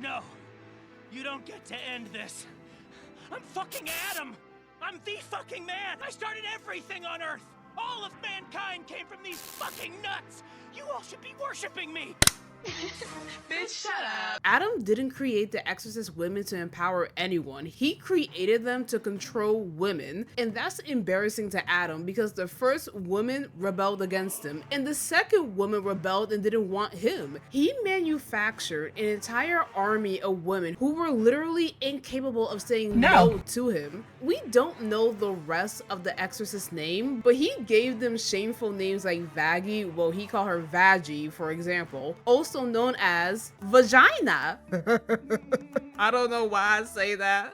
No, you don't get to end this. I'm fucking Adam. I'm the fucking man. I started everything on Earth. All of mankind came from these fucking nuts. You all should be worshiping me. Bitch, shut up. Adam didn't create the Exorcist women to empower anyone. He created them to control women. And that's embarrassing to Adam because the first woman rebelled against him and the second woman rebelled and didn't want him. He manufactured an entire army of women who were literally incapable of saying no to him. We don't know the rest of the Exorcist name, but he gave them shameful names like Vaggie, well, he called her Vaggie, for example, also known as Vagina. I don't know why I say that.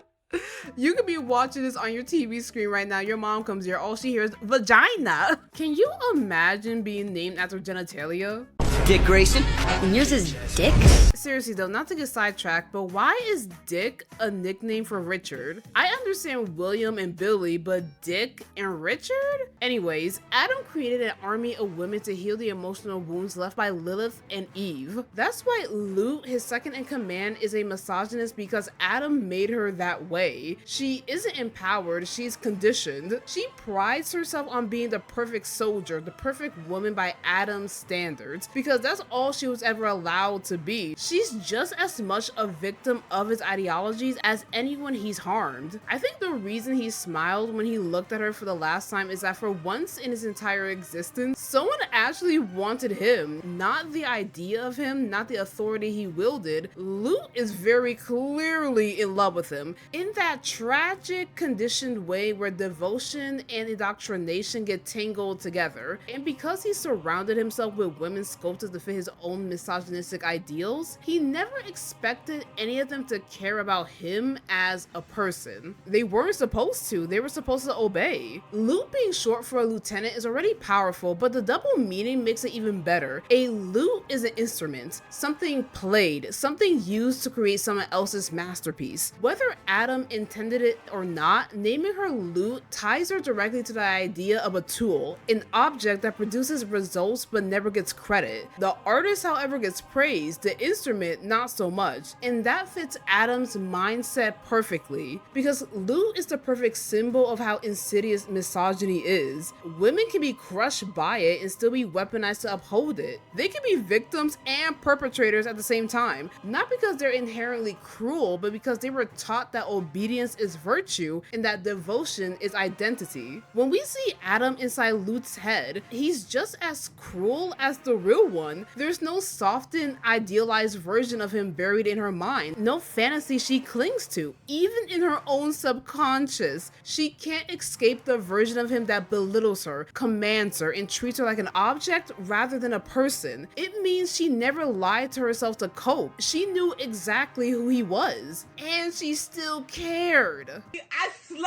You could be watching this on your TV screen right now. Your mom comes here, all she hears is vagina. Can you imagine being named after genitalia? Dick Grayson? And yours is Dick? Seriously though, not to get sidetracked, but why is Dick a nickname for Richard? I understand William and Billy, but Dick and Richard? Anyways, Adam created an army of women to heal the emotional wounds left by Lilith and Eve. That's why Lute, his second in command, is a misogynist because Adam made her that way. She isn't empowered, she's conditioned. She prides herself on being the perfect soldier, the perfect woman by Adam's standards, because that's all she was ever allowed to be. She's just as much a victim of his ideologies as anyone he's harmed. I think the reason he smiled when he looked at her for the last time is that for once in his entire existence, someone actually wanted him, not the idea of him, not the authority he wielded. Lute is very clearly in love with him, in that tragic, conditioned way where devotion and indoctrination get tangled together. And because he surrounded himself with women sculpted to fit his own misogynistic ideals, he never expected any of them to care about him as a person. They weren't supposed to, they were supposed to obey. Lute being short for a lieutenant is already powerful, but the double meaning makes it even better. A lute is an instrument, something played, something used to create someone else's masterpiece. Whether Adam intended it or not, naming her Lute ties her directly to the idea of a tool, an object that produces results but never gets credit. The artist, however, gets praised, the instrument not so much, and that fits Adam's mindset perfectly, because Lute is the perfect symbol of how insidious misogyny is. Women can be crushed by it and still be weaponized to uphold it. They can be victims and perpetrators at the same time, not because they're inherently cruel, but because they were taught that obedience is virtue and that devotion is identity. When we see Adam inside Lute's head, he's just as cruel as the real one. There's no softened, idealized version of him buried in her mind, no fantasy she clings to. Even in her own subconscious, she can't escape the version of him that belittles her, commands her, and treats her like an object rather than a person. It means she never lied to herself to cope. She knew exactly who he was, and she still cared. I slowly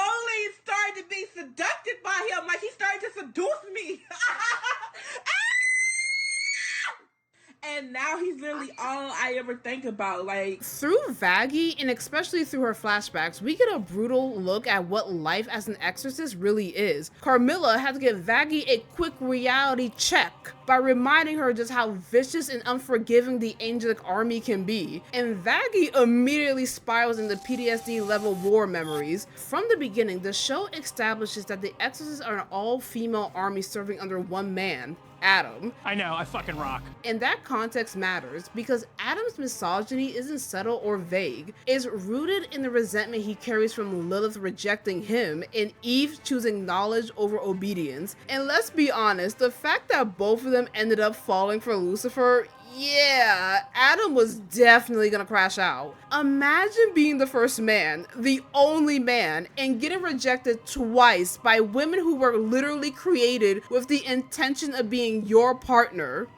started to be seduced by him, like he started to seduce me. And now he's literally all I ever think about. Like, through Vaggie, and especially through her flashbacks, we get a brutal look at what life as an exorcist really is. Carmilla had to give Vaggie a quick reality check by reminding her just how vicious and unforgiving the angelic army can be. And Vaggie immediately spirals into PTSD level war memories. From the beginning, the show establishes that the exorcists are an all-female army serving under one man, Adam. I know, I fucking rock. And that context matters because Adam's misogyny isn't subtle or vague. It's rooted in the resentment he carries from Lilith rejecting him and Eve choosing knowledge over obedience. And let's be honest, the fact that both of them ended up falling for Lucifer, yeah, Adam was definitely gonna crash out. Imagine being the first man, the only man, and getting rejected twice by women who were literally created with the intention of being your partner.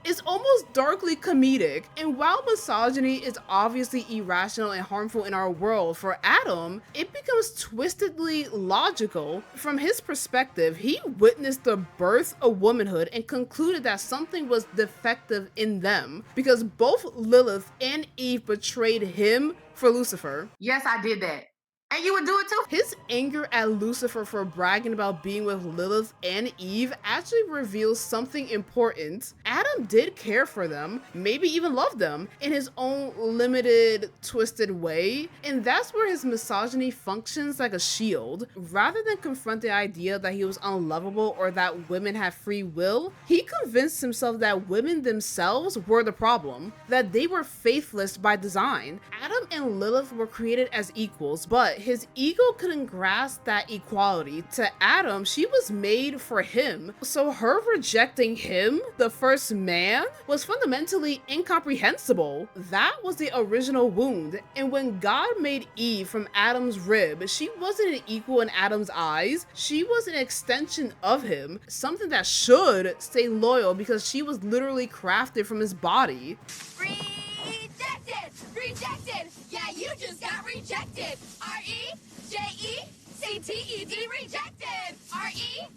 It's almost darkly comedic, and while misogyny is obviously irrational and harmful in our world, for Adam, it becomes twistedly logical. From his perspective, he witnessed the birth of womanhood and concluded that something was defective in them, because both Lilith and Eve betrayed him for Lucifer. Yes, I did that. And you would do it too? His anger at Lucifer for bragging about being with Lilith and Eve actually reveals something important. Adam did care for them, maybe even love them, in his own limited, twisted way, and that's where his misogyny functions like a shield. Rather than confront the idea that he was unlovable or that women have free will, he convinced himself that women themselves were the problem, that they were faithless by design. Adam and Lilith were created as equals, but his ego couldn't grasp that equality. To Adam, she was made for him, so her rejecting him, the first man, was fundamentally incomprehensible. That was the original wound, and when God made Eve from Adam's rib, she wasn't an equal in Adam's eyes, she was an extension of him, something that should stay loyal because she was literally crafted from his body. Rejected! Rejected! Yeah, you just got rejected! R-E-J-E-C-T-E-D rejected! R-E-J-E-C-T-E-D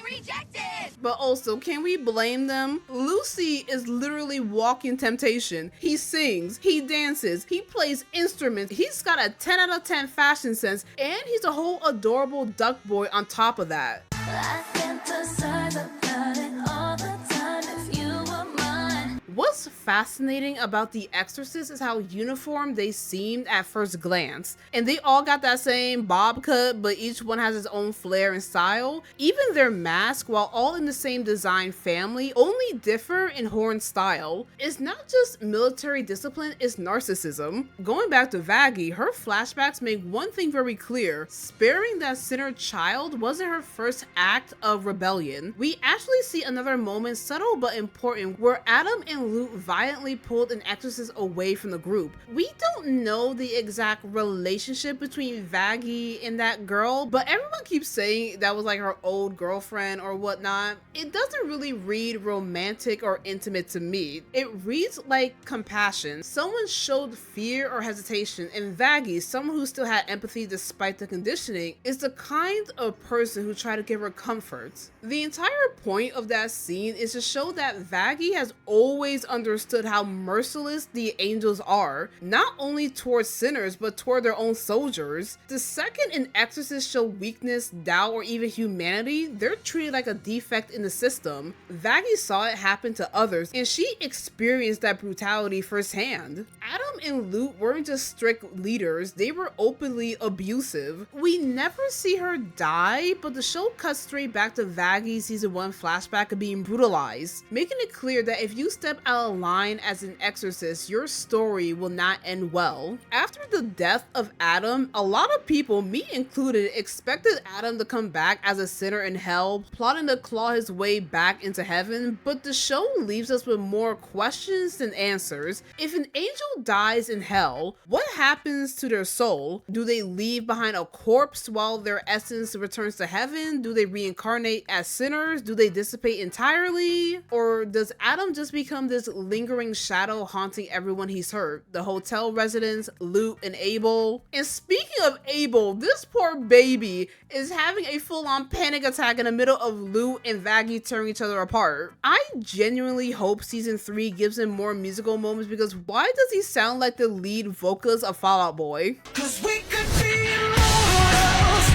rejected! But also, can we blame them? Luci is literally walking temptation. He sings, he dances, he plays instruments, he's got a 10 out of 10 fashion sense, and he's a whole adorable duck boy on top of that. I fantasize about it all the time if you were mine. What's fascinating about The Exorcist is how uniform they seemed at first glance. And they all got that same bob cut, but each one has its own flair and style. Even their mask, while all in the same design family, only differ in horn style. It's not just military discipline, it's narcissism. Going back to Vaggie, her flashbacks make one thing very clear. Sparing that sinner child wasn't her first act of rebellion. We actually see another moment, subtle but important, where Adam and Luke violently pulled an exorcist away from the group. We don't know the exact relationship between Vaggie and that girl, but everyone keeps saying that was like her old girlfriend or whatnot. It doesn't really read romantic or intimate to me. It reads like compassion. Someone showed fear or hesitation, and Vaggie, someone who still had empathy despite the conditioning, is the kind of person who tried to give her comfort. The entire point of that scene is to show that Vaggie has always understood how merciless the angels are, not only towards sinners but toward their own soldiers. The second an exorcist show weakness, doubt, or even humanity, they're treated like a defect in the system. Vaggie saw it happen to others, and she experienced that brutality firsthand. Adam and Luke weren't just strict leaders, they were openly abusive. We never see her die, but the show cuts straight back to Vaggie's season 1 flashback of being brutalized, making it clear that if you step out of line as an exorcist, your story will not end well. After the death of Adam, a lot of people, me included, expected Adam to come back as a sinner in hell, plotting to claw his way back into heaven, but the show leaves us with more questions than answers. If an angel dies in hell, what happens to their soul? Do they leave behind a corpse while their essence returns to heaven? Do they reincarnate as sinners? Do they dissipate entirely? Or does Adam just become this lingering shadow haunting everyone he's hurt? The hotel residents, Luke, and Abel. And speaking of Abel, this poor baby is having a full-on panic attack in the middle of Luke and Vaggie tearing each other apart. I genuinely hope season 3 gives him more musical moments, because why does he sound like the lead vocalist of Fall Out Boy? 'Cause we could be immortals.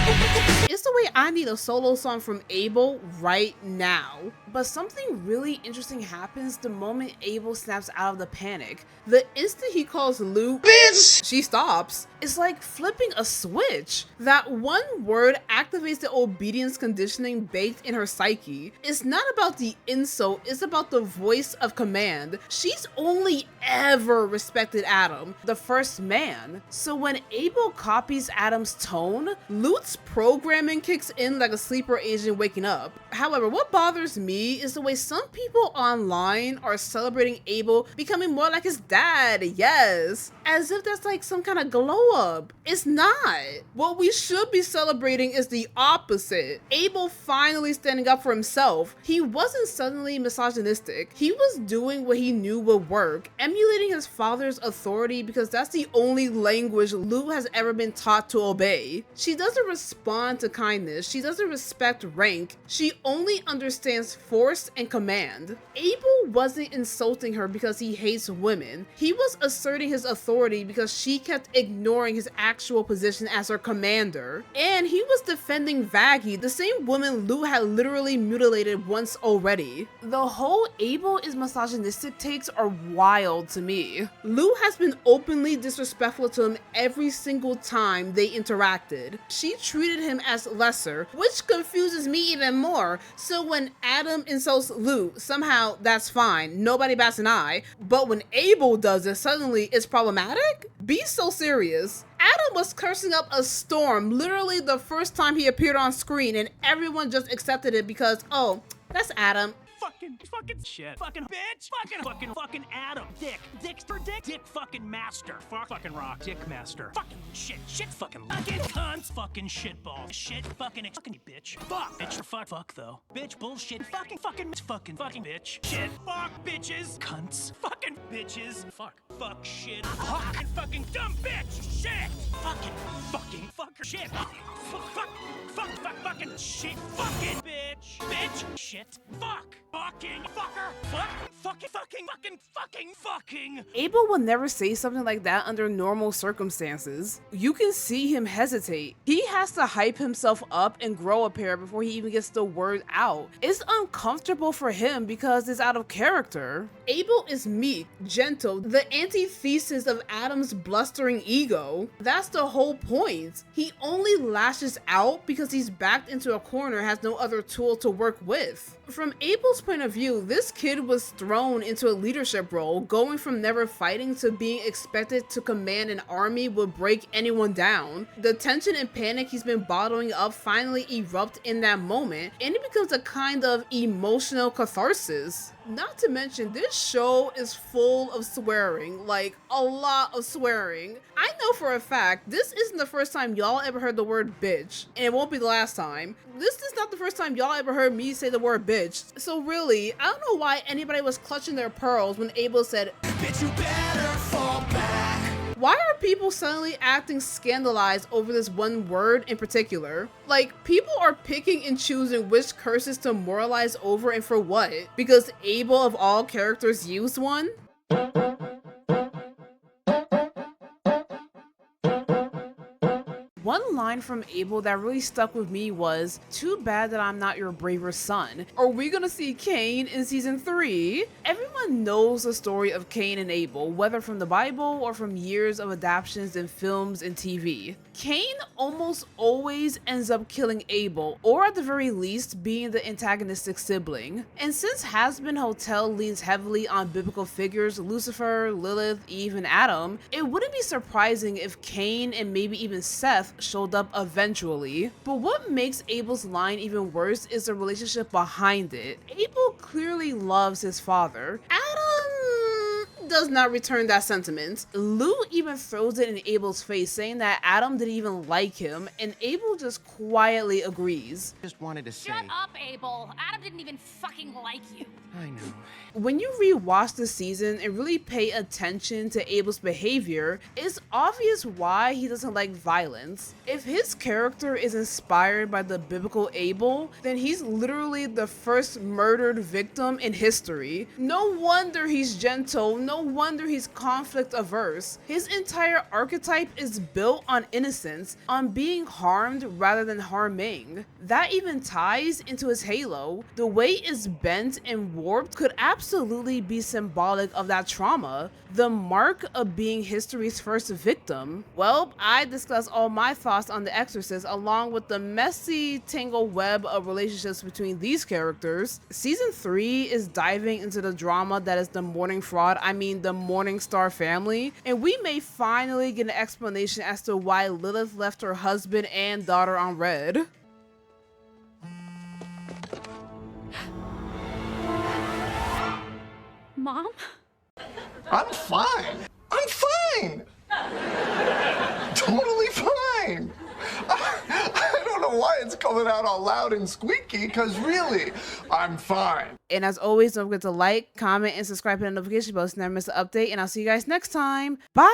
It's the way I need a solo song from Abel right now. But something really interesting happens the moment Abel snaps out of the panic. The instant he calls Luke bitch, she stops. It's like flipping a switch. That one word activates the obedience conditioning baked in her psyche. It's not about the insult, it's about the voice of command. She's only ever respected Adam, the first man. So when Abel copies Adam's tone, Luke's programming kicks in like a sleeper agent waking up. However, what bothers me is the way some people online are celebrating Abel becoming more like his dad, yes, as if that's like some kind of glow up. It's not. What we should be celebrating is the opposite. Abel finally standing up for himself. He wasn't suddenly misogynistic. He was doing what he knew would work, emulating his father's authority, because that's the only language Luke has ever been taught to obey. She doesn't respond to kindness, she doesn't respect rank, she only understands force and command. Abel wasn't insulting her because he hates women. He was asserting his authority because she kept ignoring his actual position as her commander. And he was defending Vaggie, the same woman Lou had literally mutilated once already. The whole Abel is misogynistic takes are wild to me. Lou has been openly disrespectful to him every single time they interacted. She treated him as lesser, which confuses me even more. So when Adam insults Lou, somehow that's fine, nobody bats an eye, but when Abel does it, suddenly it's problematic? Be so serious. Adam was cursing up a storm literally the first time he appeared on screen, and everyone just accepted it because, oh, that's Adam. Fucking shit. Fucking bitch. Fucking Adam. Dick fucking master. Fucking rock. Dick master. Fucking shit fucking cunts. Fucking shitball. Shit fucking bitch. Fuck. Bitch. Fuck though. Bitch bullshit. Fucking bitch. Shit. Fuck bitches. Cunts. Fucking bitches. Fuck shit. Fucking dumb bitch. Shit. Fucking fucker. Shit. Fuck. Fucking shit. Fucking bitch. Shit. Fuck. Fucking fucker. Fucking. Abel will never say something like that under normal circumstances. You can see him hesitate. He has to hype himself up and grow a pair before he even gets the word out. It's uncomfortable for him because it's out of character. Abel is meek, gentle, the antithesis of Adam's blustering ego. That's the whole point. He only lashes out because he's backed into a corner, has no other tool to work with. From Abel's point of view, this kid was thrown into a leadership role. Going from never fighting to being expected to command an army would break anyone down. The tension and panic he's been bottling up finally erupt in that moment, and it becomes a kind of emotional catharsis. Not to mention, this show is full of swearing, like a lot of swearing. I know for a fact, this isn't the first time y'all ever heard the word bitch, and it won't be the last time. This is not the first time y'all ever heard me say the word bitch. So really, I don't know why anybody was clutching their pearls when Abel said, "Bitch, you better fall back." Why are people suddenly acting scandalized over this one word in particular? Like, people are picking and choosing which curses to moralize over and for what? Because Abel of all characters used one? One line from Abel that really stuck with me was, "Too bad that I'm not your braver son." Are we gonna see Cain in season 3? Everyone knows the story of Cain and Abel, whether from the Bible or from years of adaptations in films and TV. Cain almost always ends up killing Abel, or at the very least being the antagonistic sibling. And since Has-Been Hotel leans heavily on biblical figures, Lucifer, Lilith, Eve, and Adam, it wouldn't be surprising if Cain and maybe even Seth showed up eventually. But what makes Abel's line even worse is the relationship behind it. Abel clearly loves his father. Adam does not return that sentiment. Lou even throws it in Abel's face, saying that Adam didn't even like him, and Abel just quietly agrees. Just wanted to say. Shut up, Abel. Adam didn't even fucking like you. I know. When you rewatch the season and really pay attention to Abel's behavior, it's obvious why he doesn't like violence. If his character is inspired by the biblical Abel, then he's literally the first murdered victim in history. No wonder he's gentle, no wonder he's conflict averse. His entire archetype is built on innocence, on being harmed rather than harming. That even ties into his halo. The way it's bent and warped could absolutely be symbolic of that trauma, the mark of being history's first victim. Well, I discussed all my thoughts on The Exorcist along with the messy tangled web of relationships between these characters. Season 3 is diving into the drama that is the the Morningstar family, and we may finally get an explanation as to why Lilith left her husband and daughter on red. Mom? I'm fine. I'm fine. Totally fine. I don't know why it's coming out all loud and squeaky, because really, I'm fine. And as always, don't forget to like, comment, and subscribe to the notification bell so you never miss an update. And I'll see you guys next time. Bye!